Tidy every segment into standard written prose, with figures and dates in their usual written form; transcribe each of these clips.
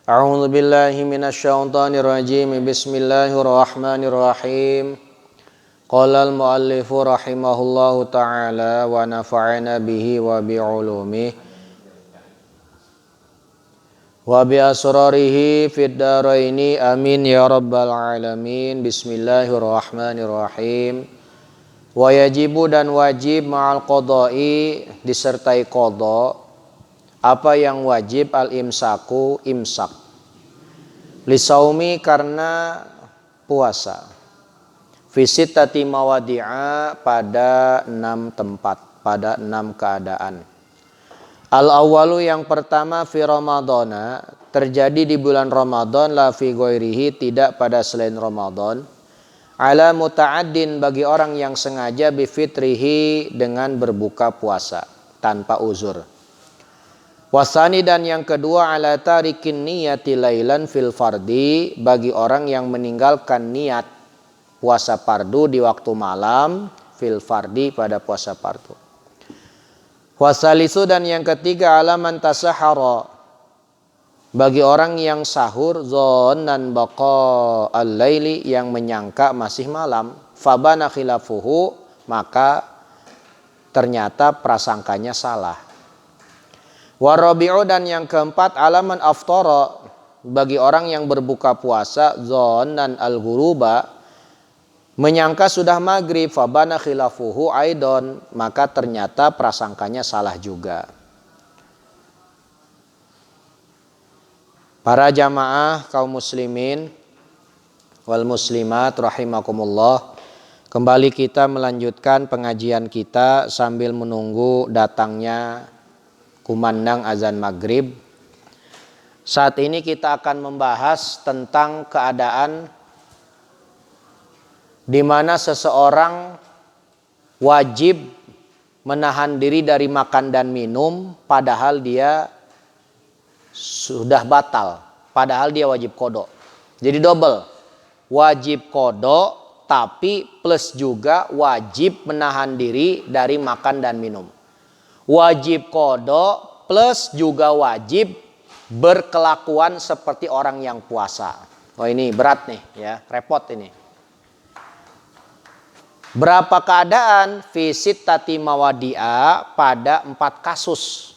A'udzu billahi minasyaitonir rajim. Bismillahirrahmanirrahim. Qala al-muallifu rahimahullahu ta'ala wa nafa'ana bihi wa bi ulumihi wa bi asrarihi fid dharaini amin ya rabbal alamin. Bismillahirrahmanirrahim. Wa yajibu dan wajib ma'al qada'i disertai qada. Apa yang wajib al-imsaku imsak lisaumi karena puasa fisitati mawadi'a pada 6 tempat, pada 6 keadaan. Al-awwalu yang pertama fi ramadhana terjadi di bulan Ramadan, la fi ghairihi tidak pada selain Ramadan. Ala muta'addin bagi orang yang sengaja bifitrihi dengan berbuka puasa tanpa uzur. Wasani dan yang kedua ala tarikin niyati lailan fil fardi bagi orang yang meninggalkan niat puasa fardu di waktu malam fil fardi pada puasa fardu. Wasalisu dan yang ketiga ala man tasahara bagi orang yang sahur zonnan baqa al-laili yang menyangka masih malam fabana khilafuhu maka ternyata prasangkanya salah. Warabi'u dan yang keempat alaman aftara bagi orang yang berbuka puasa zonnan al-ghuruba menyangka sudah maghrib fabana khilafuhu aidon maka ternyata prasangkanya salah juga. Para jamaah kaum muslimin wal muslimat rahimakumullah, kembali kita melanjutkan pengajian kita sambil menunggu datangnya kumandang azan maghrib. Saat ini kita akan membahas tentang keadaan di mana seseorang wajib menahan diri dari makan dan minum padahal dia sudah batal, padahal dia wajib qada. Jadi double, wajib qada tapi plus juga wajib menahan diri dari makan dan minum. Wajib qada plus juga wajib berkelakuan seperti orang yang puasa. Oh ini berat nih ya, repot ini. Berapa keadaan fi sittati mawadi'a pada 4 kasus.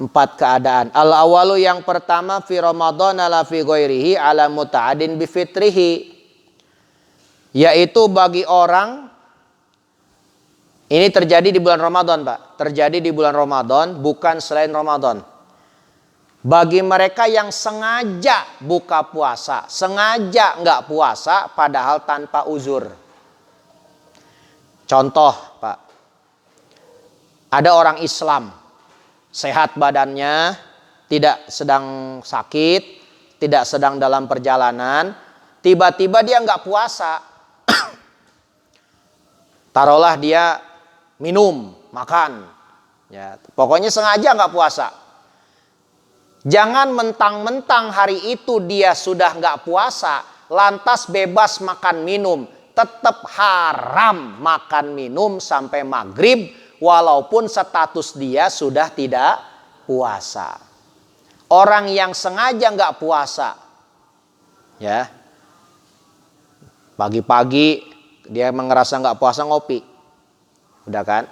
4 keadaan. Al-awalu yang pertama fi Ramadan la fi ghairihi ala muta'adin bi fitrihi. Yaitu bagi orang ini terjadi di bulan Ramadan, Pak. Terjadi di bulan Ramadan, bukan selain Ramadan. Bagi mereka yang sengaja buka puasa, sengaja nggak puasa, padahal tanpa uzur. Contoh, Pak. Ada orang Islam, sehat badannya, tidak sedang sakit, tidak sedang dalam perjalanan, tiba-tiba dia nggak puasa. Taruhlah dia minum, makan, ya, pokoknya sengaja nggak puasa. Jangan mentang-mentang hari itu dia sudah nggak puasa, lantas bebas makan minum. Tetap haram makan minum sampai maghrib, walaupun status dia sudah tidak puasa. Orang yang sengaja nggak puasa, ya, pagi-pagi dia ngerasa nggak puasa ngopi. Udah kan?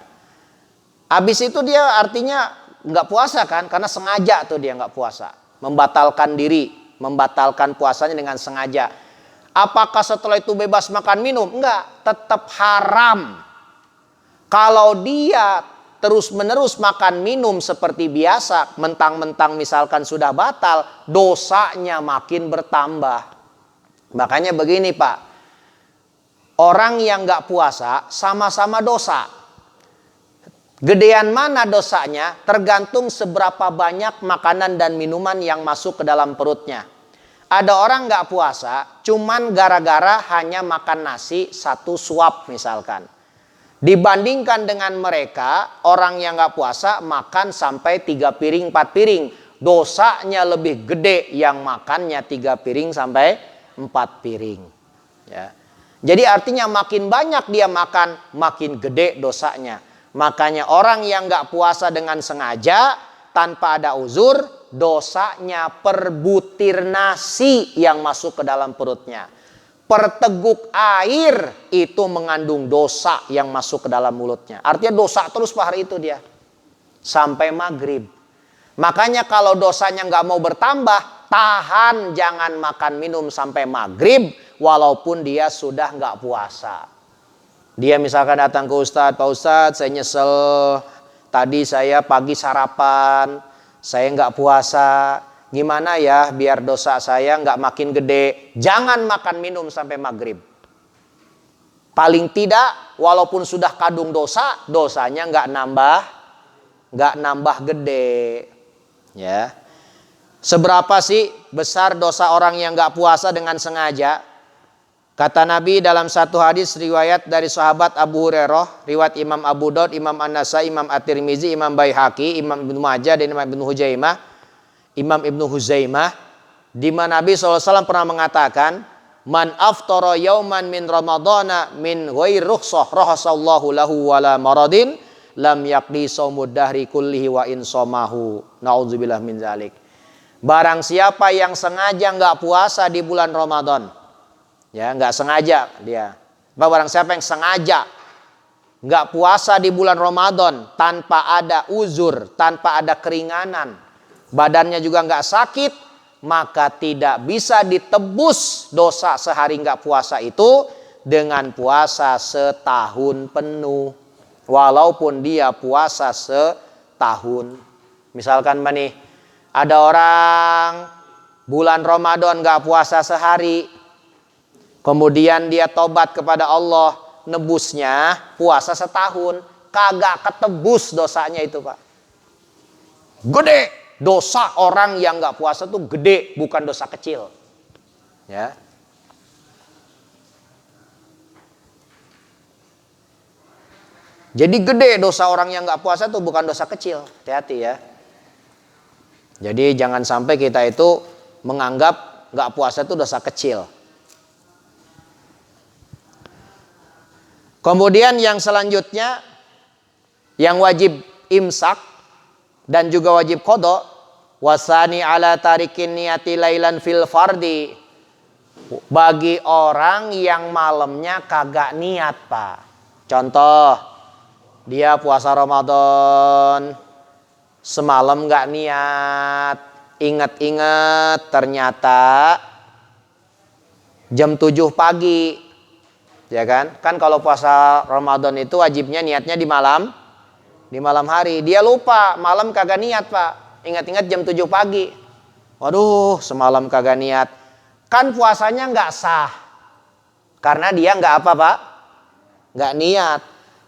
Habis itu dia artinya nggak puasa kan? Karena sengaja tuh dia nggak puasa. Membatalkan diri, membatalkan puasanya dengan sengaja. Apakah setelah itu bebas makan minum? Enggak, tetap haram. Kalau dia terus-menerus makan minum seperti biasa, mentang-mentang misalkan sudah batal, dosanya makin bertambah. Makanya begini, Pak. Orang yang nggak puasa sama-sama dosa. Gedean mana dosanya tergantung seberapa banyak makanan dan minuman yang masuk ke dalam perutnya. Ada orang nggak puasa cuman gara-gara hanya makan nasi 1 suap misalkan. Dibandingkan dengan mereka orang yang nggak puasa makan sampai 3 piring 4 piring. Dosanya lebih gede yang makannya 3 piring sampai 4 piring. Ya. Jadi artinya makin banyak dia makan makin gede dosanya. Makanya orang yang nggak puasa dengan sengaja tanpa ada uzur dosanya per butir nasi yang masuk ke dalam perutnya. Per teguk air itu mengandung dosa yang masuk ke dalam mulutnya. Artinya dosa terus Pak hari itu dia. Sampai maghrib. Makanya kalau dosanya nggak mau bertambah, tahan jangan makan minum sampai maghrib. Walaupun dia sudah nggak puasa. Dia misalkan datang ke Ustadz, Pak Ustadz saya nyesel. Tadi saya pagi sarapan, saya nggak puasa. Gimana ya biar dosa saya nggak makin gede? Jangan makan minum sampai maghrib. Paling tidak walaupun sudah kadung dosa, dosanya nggak nambah gede. Ya. Seberapa sih besar dosa orang yang nggak puasa dengan sengaja? Kata Nabi dalam satu hadis riwayat dari sahabat Abu Hurairah, riwayat Imam Abu Daud, Imam An-Nasai, Imam At-Tirmizi, Imam Baihaqi, Imam Ibnu Majah dan Imam Ibnu Huzaimah, di mana Nabi SAW pernah mengatakan, man aftara yauman min ramadhana min ghairi rukhsah rahasallahu lahu wala maradin lam yaqdi shaumud dahri kullihi wa in shamahu. Nauzubillah min zalik. Barang siapa yang sengaja enggak puasa di bulan Ramadan, ya enggak sengaja dia. Barang siapa yang sengaja enggak puasa di bulan Ramadan tanpa ada uzur, tanpa ada keringanan, badannya juga nggak sakit, maka tidak bisa ditebus dosa sehari nggak puasa itu dengan puasa setahun penuh. Walaupun dia puasa setahun. Misalkan nih, ada orang bulan Ramadan nggak puasa sehari, kemudian dia tobat kepada Allah, nebusnya puasa setahun, kagak ketebus dosanya itu Pak. Gede. Dosa orang yang nggak puasa tuh gede, bukan dosa kecil. Ya. Jadi gede dosa orang yang nggak puasa tuh bukan dosa kecil. Hati-hati ya. Jadi jangan sampai kita itu menganggap nggak puasa itu dosa kecil. Kemudian yang selanjutnya, yang wajib imsak dan juga wajib qada, wasani ala tarikin niyati lailan fil fardi, bagi orang yang malamnya kagak niat Pak. Contoh, dia puasa Ramadan, semalam gak niat, ingat-ingat ternyata jam 7 pagi, ya kan? Kan kalau puasa Ramadan itu wajibnya niatnya di malam hari. Dia lupa, malam kagak niat Pak. Ingat-ingat jam 7 pagi. Waduh, semalam kagak niat. Kan puasanya nggak sah. Karena dia nggak apa Pak? Nggak niat.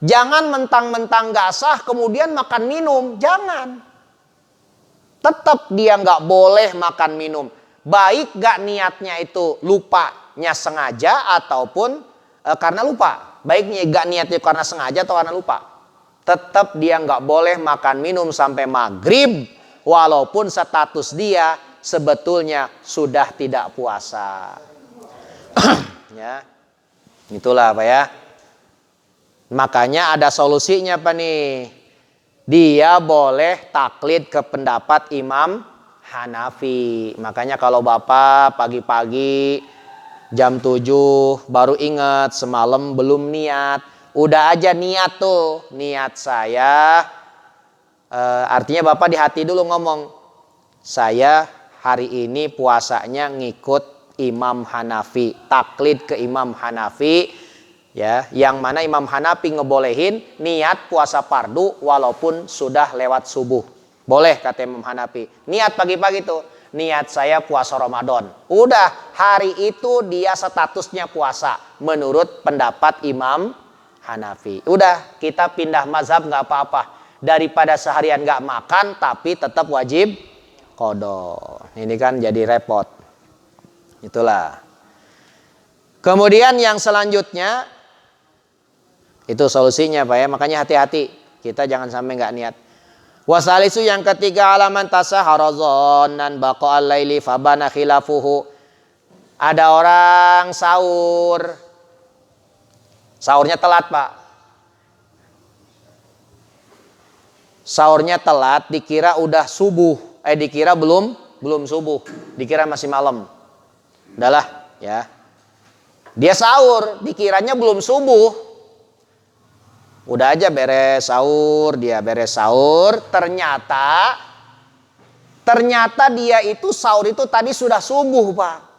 Jangan mentang-mentang nggak sah kemudian makan minum. Jangan. Tetap dia nggak boleh makan minum. Baik nggak niatnya itu lupanya sengaja ataupun karena lupa. Baiknya nggak niatnya karena sengaja atau karena lupa. Tetap dia nggak boleh makan minum sampai maghrib, walaupun status dia sebetulnya sudah tidak puasa. Ya, itulah Pak ya. Makanya ada solusinya Pak nih. Dia boleh taklid ke pendapat Imam Hanafi. Makanya kalau Bapak pagi-pagi jam 7 baru ingat semalam belum niat, udah aja niat tuh, niat saya, artinya Bapak di hati dulu ngomong, saya hari ini puasanya ngikut Imam Hanafi, taklid ke Imam Hanafi, ya, yang mana Imam Hanafi ngebolehin niat puasa fardu walaupun sudah lewat subuh, boleh kata Imam Hanafi. Niat pagi-pagi tuh, niat saya puasa Ramadan, udah hari itu dia statusnya puasa menurut pendapat Imam Hanafi. Udah, kita pindah mazhab nggak apa-apa. Daripada seharian nggak makan tapi tetap wajib qada. Ini kan jadi repot. Itulah. Kemudian yang selanjutnya itu solusinya Pak ya. Makanya hati-hati. Kita jangan sampai nggak niat. Wasalisu yang ketiga, alaman tasaharazon dan baqa'al laili fabana khilafuhu. Ada orang sahur. Sahurnya telat Pak. Sahurnya telat dikira udah subuh. dikira belum subuh, dikira masih malam. Udahlah, ya. Dia sahur, dikiranya belum subuh. Udah aja beres sahur, ternyata dia itu sahur itu tadi sudah subuh, Pak.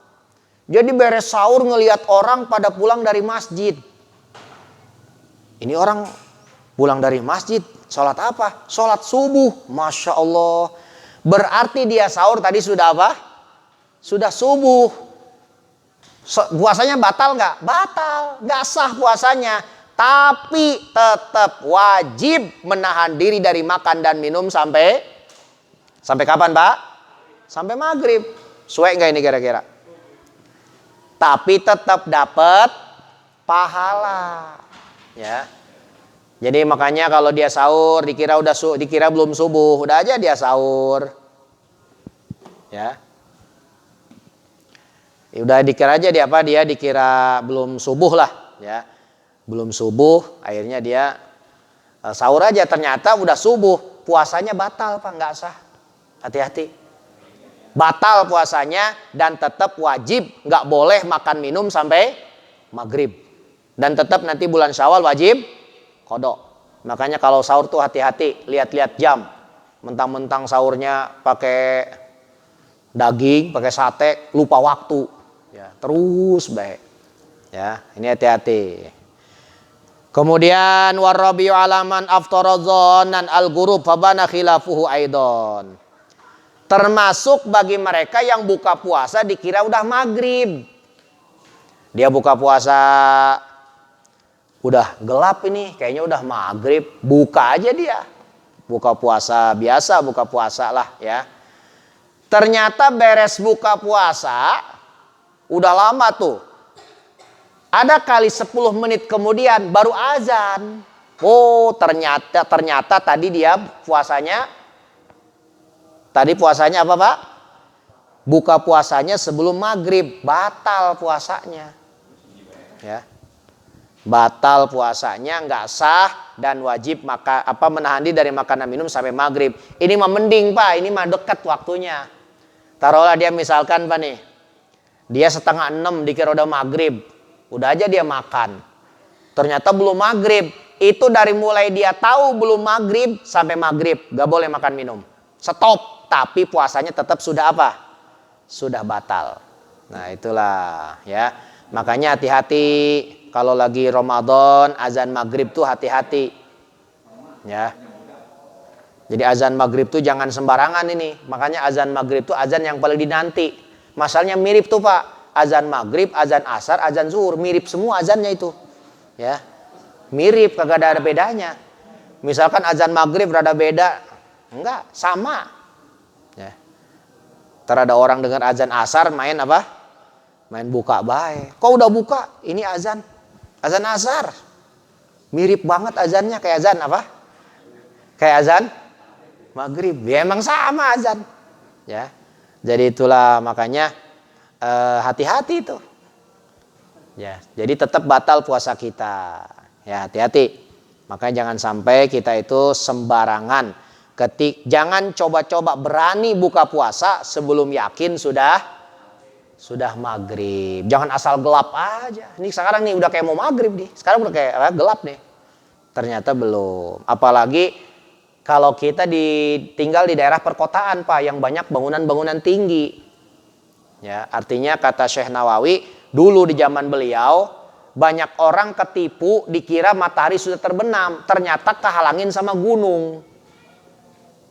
Jadi beres sahur ngelihat orang pada pulang dari masjid. Ini orang pulang dari masjid, sholat apa? Sholat subuh, Masya Allah. Berarti dia sahur tadi sudah apa? Sudah subuh. Puasanya batal nggak? Batal, nggak sah puasanya. Tapi tetap wajib menahan diri dari makan dan minum sampai kapan, Pak? Sampai maghrib. Suwe nggak ini kira-kira? Tapi tetap dapat pahala, ya. Jadi makanya kalau dia sahur dikira belum subuh, udah aja dia sahur, ya. Udah dikira aja dia dikira belum subuh lah, ya. Belum subuh, akhirnya dia sahur aja, ternyata udah subuh, puasanya batal, Pak, nggak sah. Hati-hati. Batal puasanya dan tetap wajib nggak boleh makan minum sampai maghrib. Dan tetap nanti bulan Syawal wajib qada. Makanya kalau sahur tuh hati-hati, lihat-lihat jam. Mentang-mentang sahurnya pakai daging, pakai sate, lupa waktu. Ya, terus baik. Ya, ini hati-hati. Kemudian warabiu alaman aftaradzanan al-ghurub fabana khilafuhu aidon. Termasuk bagi mereka yang buka puasa dikira udah maghrib. Dia buka puasa udah gelap ini, kayaknya udah maghrib. Buka aja dia. Buka puasa biasa, buka puasa lah, ya. Ternyata beres buka puasa udah lama tuh. Ada kali 10 menit kemudian baru azan. Oh, ternyata tadi dia puasanya apa, Pak? Buka puasanya sebelum maghrib, batal puasanya. Ya. Batal puasanya, nggak sah dan wajib menahan diri dari makan dan minum sampai maghrib. Ini mah mending, Pak, ini mah dekat waktunya. Taruhlah dia misalkan, Pak nih, dia 5:30 dikira udah maghrib, udah aja dia makan. Ternyata belum maghrib. Itu dari mulai dia tahu belum maghrib sampai maghrib, nggak boleh makan minum. Stop. Tapi puasanya tetap sudah apa? Sudah batal. Nah itulah, ya. Makanya hati-hati kalau lagi Ramadan azan maghrib tuh hati-hati, ya. Jadi azan maghrib tuh jangan sembarangan ini. Makanya azan maghrib tuh azan yang paling dinanti. Masalahnya mirip tuh, Pak. Azan maghrib, azan asar, azan zuhur, mirip semua azannya itu, ya. Mirip, kagak ada bedanya. Misalkan azan maghrib rada beda, enggak, sama. Ya. Ntar ada orang dengar azan asar main apa? Main buka baik. Kok udah buka? Ini azan asar. Mirip banget azannya kayak azan apa? Kayak azan maghrib. Ya emang sama azan. Ya. Jadi itulah makanya hati-hati itu. Ya. Jadi tetap batal puasa kita. Ya hati-hati. Makanya jangan sampai kita itu sembarangan. Jangan coba-coba berani buka puasa sebelum yakin sudah maghrib. Jangan asal gelap aja. Ini sekarang nih udah kayak mau maghrib nih. Sekarang udah kayak gelap nih. Ternyata belum. Apalagi kalau kita tinggal di daerah perkotaan, Pak, yang banyak bangunan-bangunan tinggi. Ya, artinya kata Syekh Nawawi, dulu di zaman beliau banyak orang ketipu dikira matahari sudah terbenam, ternyata kehalangin sama gunung.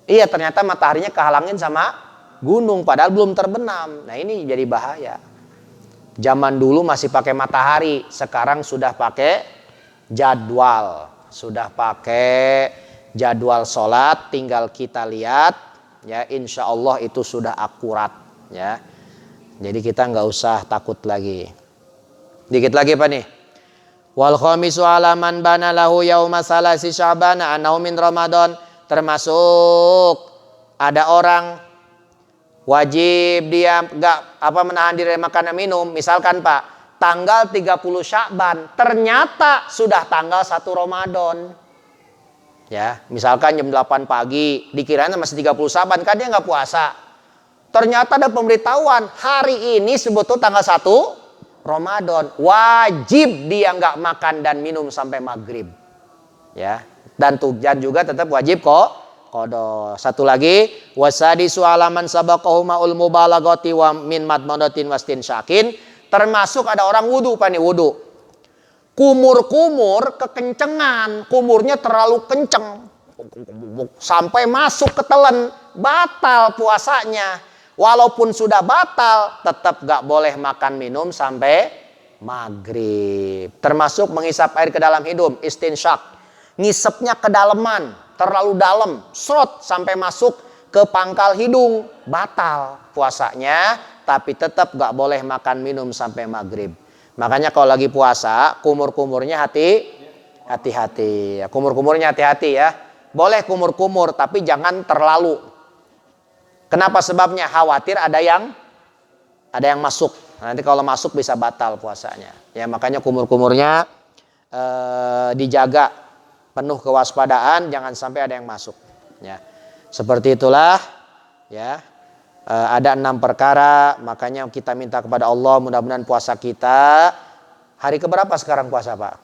Iya, ternyata mataharinya kehalangin sama gunung padahal belum terbenam. Nah, ini jadi bahaya. Zaman dulu masih pakai matahari, sekarang sudah pakai jadwal. Sudah pakai jadwal sholat, tinggal kita lihat, ya insya Allah itu sudah akurat, ya. Jadi kita nggak usah takut lagi. Dikit lagi Pak nih. Wal khamisu ala man bana lahu yauma salasi sya'bana annahu min Ramadan. Termasuk ada orang wajib dia nggak menahan diri dari makan dan minum. Misalkan Pak, tanggal 30 Sya'ban ternyata sudah tanggal 1 Ramadan. Ya, misalkan jam 8 pagi, dikiranya masih 30 Saban, kan dia nggak puasa. Ternyata ada pemberitahuan, hari ini sebetulnya tanggal 1 Ramadan. Wajib dia nggak makan dan minum sampai maghrib. Ya, dan juga tetap wajib kok. Kodo. Satu lagi, wasadi sualaman sabaqahu ma'ul mubalagati wa min madmadatin wastin syakin. Termasuk ada orang wudu, Pak nih, wudu. Kumur-kumur kekencengan, kumurnya terlalu kenceng sampai masuk ke telan, batal puasanya. Walaupun sudah batal, tetap gak boleh makan minum sampai maghrib. Termasuk menghisap air ke dalam hidung, istinsyak. Ngisepnya kedalaman, terlalu dalam, srot sampai masuk ke pangkal hidung, batal puasanya. Tapi tetap gak boleh makan minum sampai maghrib. Makanya kalau lagi puasa, kumur-kumurnya hati-hati. Kumur-kumurnya hati-hati ya. Boleh kumur-kumur, tapi jangan terlalu. Kenapa sebabnya? Khawatir ada yang masuk. Nanti kalau masuk bisa batal puasanya. Ya, makanya kumur-kumurnya dijaga, penuh kewaspadaan, jangan sampai ada yang masuk. Ya, seperti itulah. Ya. Ada 6 perkara, makanya kita minta kepada Allah mudah-mudahan puasa kita hari keberapa sekarang puasa, Pak?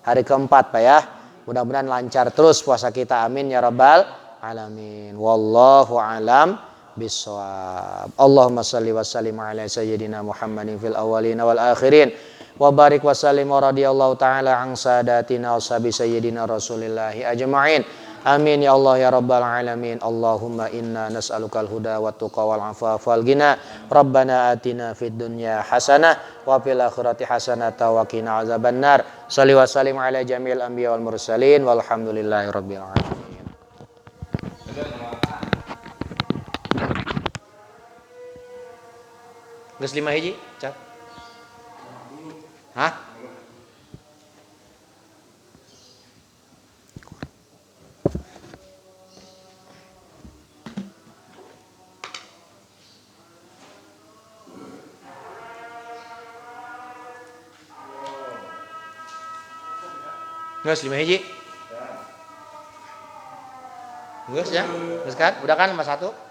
Hari keempat, Pak ya. Mudah-mudahan lancar terus puasa kita, amin ya rabbal alamin. Wallahu alam bissawab. Allahumma shalli wa sallim ala sayyidina Muhammadin fil awwalin wal akhirin wa barik wa sallim wa radiyallahu taala an sadatina wa sahabi sayyidina Rasulillahi ajma'in. Amin ya Allah ya rabbal alamin. Allahumma inna nas'alukal huda wat tuqa wal afafa wal ghina. Rabbana atina fid dunya hasanah wa fil akhirati hasanah wa qina azabannar. Shalli wa sallim ala jamil anbiya wal mursalin walhamdulillahi rabbil alamin. Geus 5 hiji, Cak. Hah? Geus 5 hiji. Geus ya? Geus kan? Udah kan nomor 1?